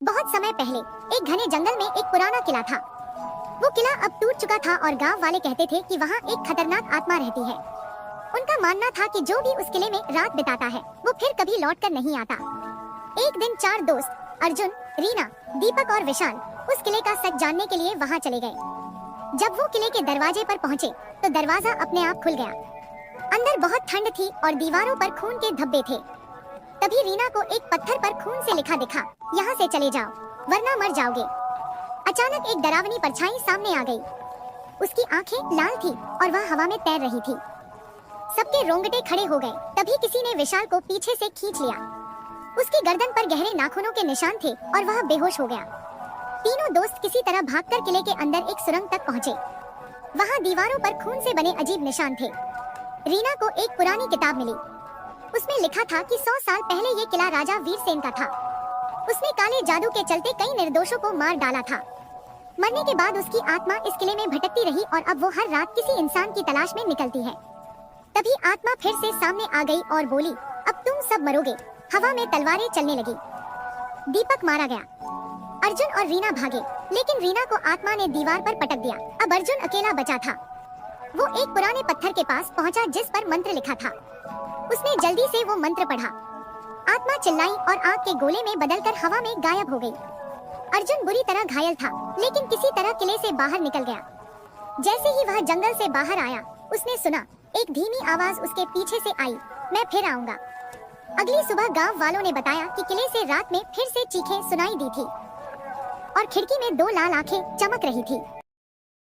बहुत समय पहले एक घने जंगल में एक पुराना किला था। वो किला अब टूट चुका था और गांव वाले कहते थे कि वहाँ एक खतरनाक आत्मा रहती है। उनका मानना था कि जो भी उस किले में रात बिताता है वो फिर कभी लौटकर नहीं आता। एक दिन 4 दोस्त अर्जुन, रीना, दीपक और विशाल उस किले का सच जानने के लिए वहाँ चले गए। जब वो किले के दरवाजे पर पहुँचे तो दरवाजा अपने आप खुल गया। अंदर बहुत ठंड थी और दीवारों पर खून के धब्बे थे। तभी रीना को एक पत्थर पर खून से लिखा दिखा, यहाँ से चले जाओ वरना मर जाओगे। अचानक एक डरावनी परछाई सामने आ गई। उसकी आंखें लाल थी और वह हवा में तैर रही थी। सबके रोंगटे खड़े हो गए। तभी किसी ने विशाल को पीछे से खींच लिया। उसकी गर्दन पर गहरे नाखूनों के निशान थे और वह बेहोश हो गया। तीनों दोस्त किसी तरह भागकर किले के अंदर एक सुरंग तक पहुँचे। वहाँ दीवारों पर खून से बने अजीब निशान थे। रीना को एक पुरानी किताब मिली। उसमें लिखा था कि 100 साल पहले ये किला राजा वीरसेन का था। उसने काले जादू के चलते कई निर्दोषों को मार डाला था। मरने के बाद उसकी आत्मा इस किले में भटकती रही और अब वो हर रात किसी इंसान की तलाश में निकलती है। तभी आत्मा फिर से सामने आ गई और बोली, अब तुम सब मरोगे। हवा में तलवारें चलने लगी। दीपक मारा गया। अर्जुन और रीना भागे, लेकिन रीना को आत्मा ने दीवार पर पटक दिया। अब अर्जुन अकेला बचा था। वो एक पुराने पत्थर के पास पहुंचा जिस पर मंत्र लिखा था। उसने जल्दी से वो मंत्र पढ़ा। आत्मा चिल्लाई और आग के गोले में बदलकर हवा में गायब हो गई। अर्जुन बुरी तरह घायल था, लेकिन किसी तरह किले से बाहर निकल गया। जैसे ही वह जंगल से बाहर आया, उसने सुना एक धीमी आवाज उसके पीछे से आई, मैं फिर आऊंगा। अगली सुबह गांव वालों ने बताया कि किले से रात में फिर से चीखें सुनाई दी थी और खिड़की में 2 लाल आंखें चमक रही थी।